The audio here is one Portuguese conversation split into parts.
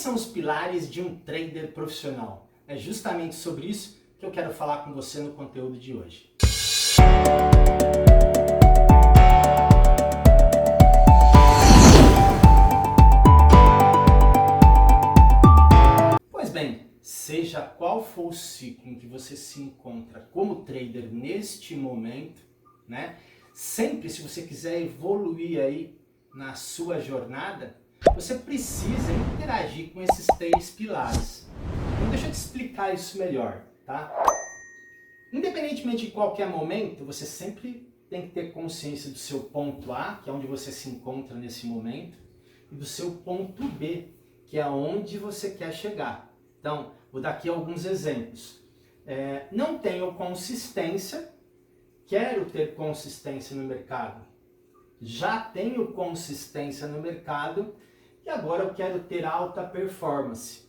são os pilares de um trader profissional? É justamente sobre isso que eu quero falar com você no conteúdo de hoje. Pois bem, seja qual for o ciclo em que você se encontra como trader neste momento, né? Sempre, se você quiser evoluir aí na sua jornada, você precisa interagir com esses três pilares. Então deixa eu te explicar isso melhor, tá? Independentemente de qualquer momento, você sempre tem que ter consciência do seu ponto A, que é onde você se encontra nesse momento, e do seu ponto B, que é onde você quer chegar. Então, vou dar aqui alguns exemplos. Não tenho consistência, quero ter consistência no mercado. Já tenho consistência no mercado e agora eu quero ter alta performance.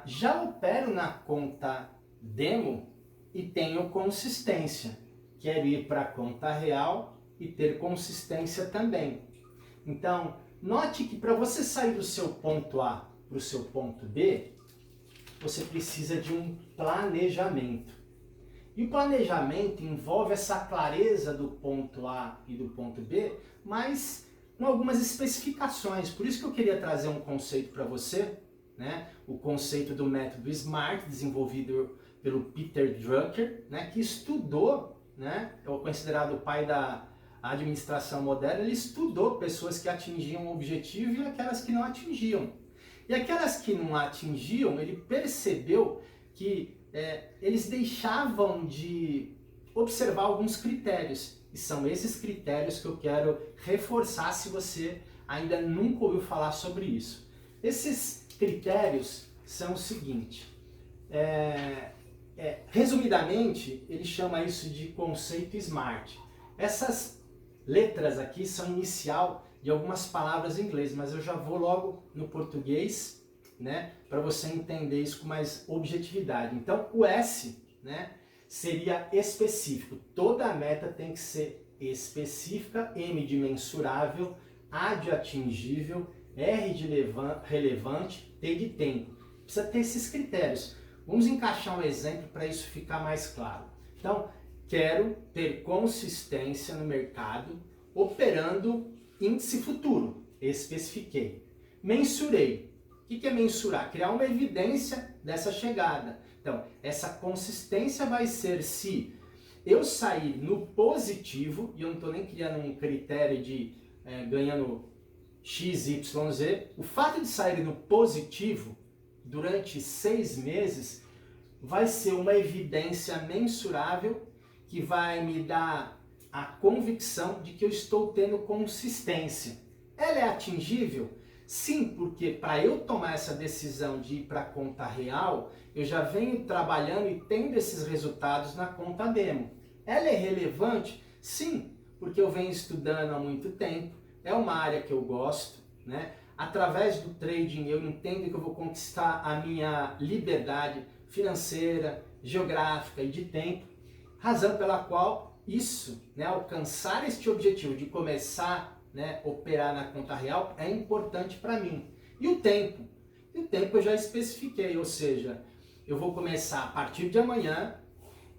Já opero na conta demo e tenho consistência. Quero ir para a conta real e ter consistência também. Então, note que para você sair do seu ponto A para o seu ponto B, você precisa de um planejamento. E o planejamento envolve essa clareza do ponto A e do ponto B, mas com algumas especificações. Por isso que eu queria trazer um conceito para você, né? O conceito do método SMART, desenvolvido pelo Peter Drucker, né? Que estudou, né? É considerado o pai da administração moderna. Ele estudou pessoas que atingiam o objetivo e aquelas que não atingiam. E aquelas que não atingiam, ele percebeu que eles deixavam de observar alguns critérios. E são esses critérios que eu quero reforçar se você ainda nunca ouviu falar sobre isso. Esses critérios são o seguinte. Resumidamente, ele chama isso de conceito SMART. Essas letras aqui são inicial de algumas palavras em inglês, mas eu já vou logo no português, né, para você entender isso com mais objetividade. Então, o S, né, seria específico. Toda a meta tem que ser específica, M de mensurável, A de atingível, R de relevante, T de tempo. Precisa ter esses critérios. Vamos encaixar um exemplo para isso ficar mais claro. Então, quero ter consistência no mercado operando índice futuro. Especifiquei. Mensurei. O que é mensurar? Criar uma evidência dessa chegada. Então, essa consistência vai ser se eu sair no positivo, e eu não estou nem criando um critério de ganhando X, Y, Z. O fato de sair no positivo durante 6 meses vai ser uma evidência mensurável que vai me dar a convicção de que eu estou tendo consistência. Ela é atingível? Sim, porque para eu tomar essa decisão de ir para a conta real, eu já venho trabalhando e tendo esses resultados na conta demo. Ela é relevante? Sim, porque eu venho estudando há muito tempo, é uma área que eu gosto, né? Através do trading eu entendo que eu vou conquistar a minha liberdade financeira, geográfica e de tempo, razão pela qual isso, né, alcançar este objetivo de começar, né, operar na conta real é importante para mim. E o tempo? E o tempo eu já especifiquei, ou seja, eu vou começar a partir de amanhã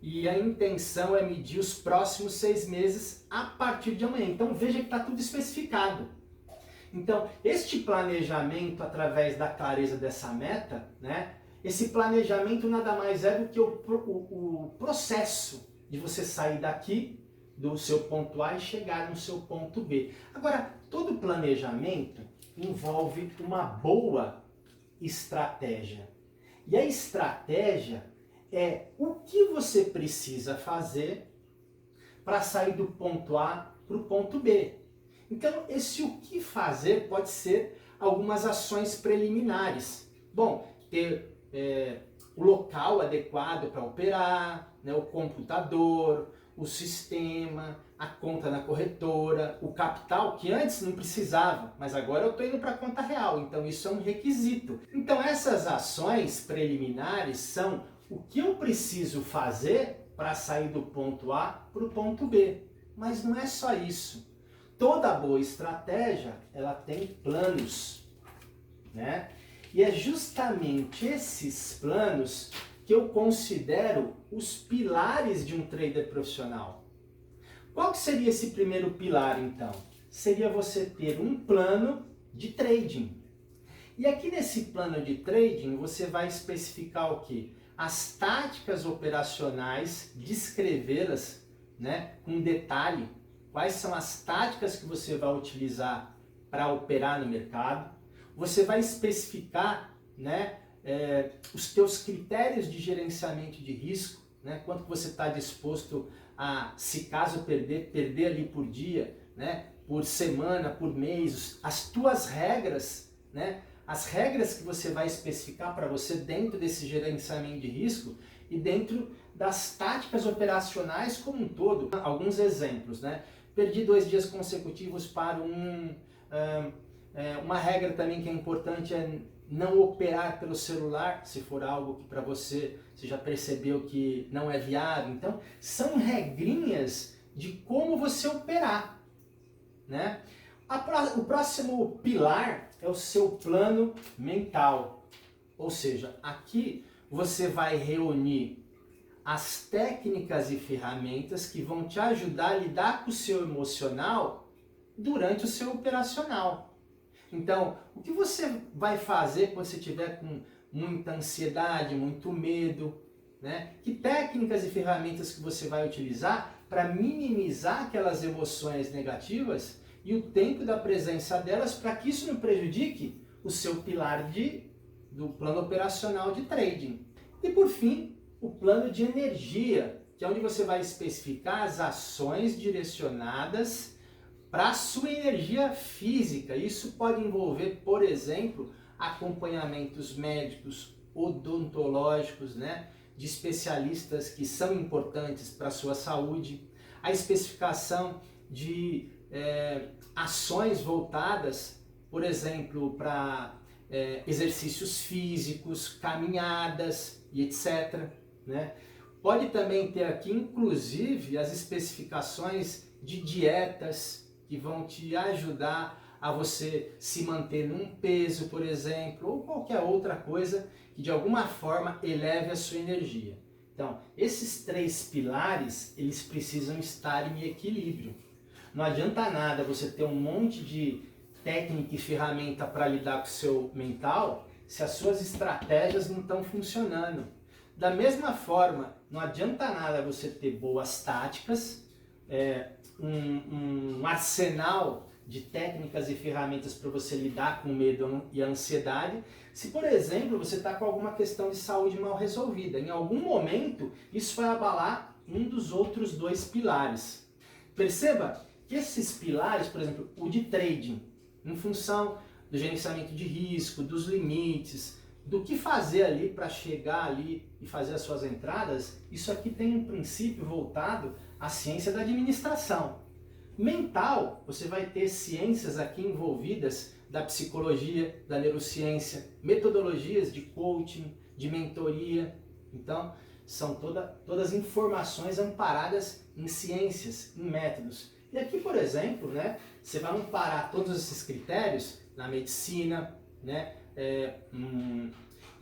e a intenção é medir os próximos 6 meses a partir de amanhã. Então veja que está tudo especificado. Então este planejamento através da clareza dessa meta, né, esse planejamento nada mais é do que o processo de você sair daqui do seu ponto A e chegar no seu ponto B. Agora, todo planejamento envolve uma boa estratégia. E a estratégia é o que você precisa fazer para sair do ponto A para o ponto B. Então, esse o que fazer pode ser algumas ações preliminares. Bom, ter o local adequado para operar, né, o computador, o sistema, a conta na corretora, o capital, que antes não precisava, mas agora eu estou indo para a conta real, então isso é um requisito. Então essas ações preliminares são o que eu preciso fazer para sair do ponto A para o ponto B. Mas não é só isso. Toda boa estratégia, ela tem planos, né? E é justamente esses planos que eu considero os pilares de um trader profissional. Qual que seria esse primeiro pilar, então? Seria você ter um plano de trading. E aqui nesse plano de trading, você vai especificar o quê? As táticas operacionais, descrevê-las, né, com detalhe. Quais são as táticas que você vai utilizar para operar no mercado. Você vai especificar, né, os teus critérios de gerenciamento de risco, né, quanto você está disposto a, se caso perder ali por dia, né, por semana, por mês, as tuas regras, né, as regras que você vai especificar para você dentro desse gerenciamento de risco e dentro das táticas operacionais como um todo. Alguns exemplos, né? Perdi 2 dias consecutivos para uma regra também que é importante é não operar pelo celular, se for algo que para você já percebeu que não é viável. Então, são regrinhas de como você operar, né? O próximo pilar é o seu plano mental. Ou seja, aqui você vai reunir as técnicas e ferramentas que vão te ajudar a lidar com o seu emocional durante o seu operacional. Então, o que você vai fazer quando você estiver com muita ansiedade, muito medo, né? Que técnicas e ferramentas que você vai utilizar para minimizar aquelas emoções negativas e o tempo da presença delas para que isso não prejudique o seu pilar do plano operacional de trading. E por fim, o plano de energia, que é onde você vai especificar as ações direcionadas para a sua energia física. Isso pode envolver, por exemplo, acompanhamentos médicos, odontológicos, né, de especialistas que são importantes para a sua saúde, a especificação de ações voltadas, por exemplo, para exercícios físicos, caminhadas e etc. Né? Pode também ter aqui, inclusive, as especificações de dietas que vão te ajudar a você se manter num peso, por exemplo, ou qualquer outra coisa que de alguma forma eleve a sua energia. Então, esses 3 pilares, eles precisam estar em equilíbrio. Não adianta nada você ter um monte de técnica e ferramenta para lidar com o seu mental se as suas estratégias não estão funcionando. Da mesma forma, não adianta nada você ter boas táticas, um arsenal de técnicas e ferramentas para você lidar com o medo e a ansiedade, se, por exemplo, você está com alguma questão de saúde mal resolvida. Em algum momento, isso vai abalar um dos outros 2 pilares. Perceba que esses pilares, por exemplo, o de trading, em função do gerenciamento de risco, dos limites, do que fazer ali para chegar ali e fazer as suas entradas, isso aqui tem um princípio voltado à ciência da administração. Mental, você vai ter ciências aqui envolvidas da psicologia, da neurociência, metodologias de coaching, de mentoria. Então, são todas informações amparadas em ciências, em métodos. E aqui, por exemplo, né, você vai amparar todos esses critérios na medicina, né,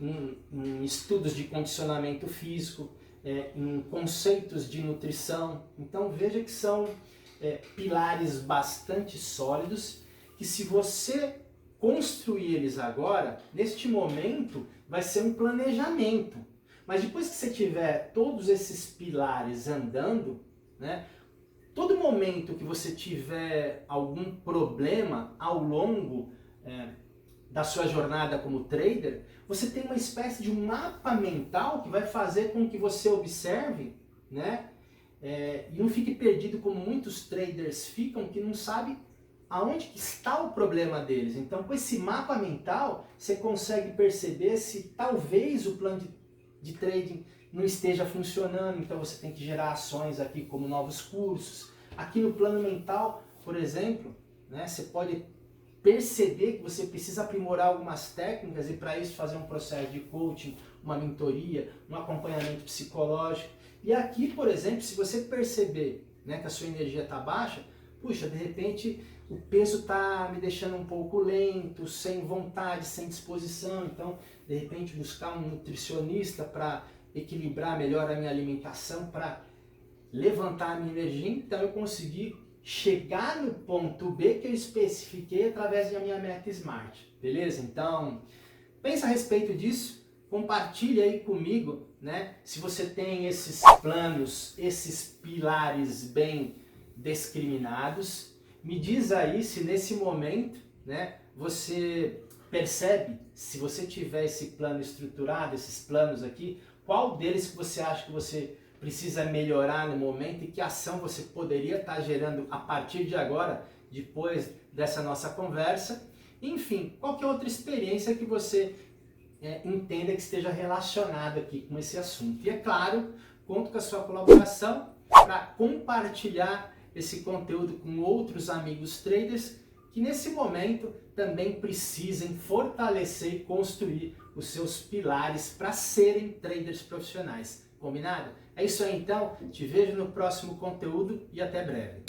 em estudos de condicionamento físico, em conceitos de nutrição. Então veja que são pilares bastante sólidos que, se você construir eles agora, neste momento vai ser um planejamento. Mas depois que você tiver todos esses pilares andando, né, todo momento que você tiver algum problema ao longo da sua jornada como trader, você tem uma espécie de um mapa mental que vai fazer com que você observe, né, e não fique perdido como muitos traders ficam, que não sabe aonde que está o problema deles. Então, com esse mapa mental, você consegue perceber se talvez o plano de trading não esteja funcionando. Então, você tem que gerar ações aqui como novos cursos. Aqui no plano mental, por exemplo, né, você pode perceber que você precisa aprimorar algumas técnicas e para isso fazer um processo de coaching, uma mentoria, um acompanhamento psicológico. E aqui, por exemplo, se você perceber, né, que a sua energia está baixa, puxa, de repente o peso está me deixando um pouco lento, sem vontade, sem disposição, então de repente buscar um nutricionista para equilibrar melhor a minha alimentação, para levantar a minha energia, então eu consegui chegar no ponto B que eu especifiquei através da minha meta SMART, beleza? Então, pensa a respeito disso, compartilha aí comigo, né? Se você tem esses planos, esses pilares bem discriminados, me diz aí se nesse momento, né, você percebe, se você tiver esse plano estruturado, esses planos aqui, qual deles que você acha que você precisa melhorar no momento e que ação você poderia estar gerando a partir de agora, depois dessa nossa conversa. Enfim, qualquer outra experiência que você entenda que esteja relacionada aqui com esse assunto. E é claro, conto com a sua colaboração para compartilhar esse conteúdo com outros amigos traders que nesse momento também precisem fortalecer e construir os seus pilares para serem traders profissionais. Combinado? É isso aí então, te vejo no próximo conteúdo e até breve.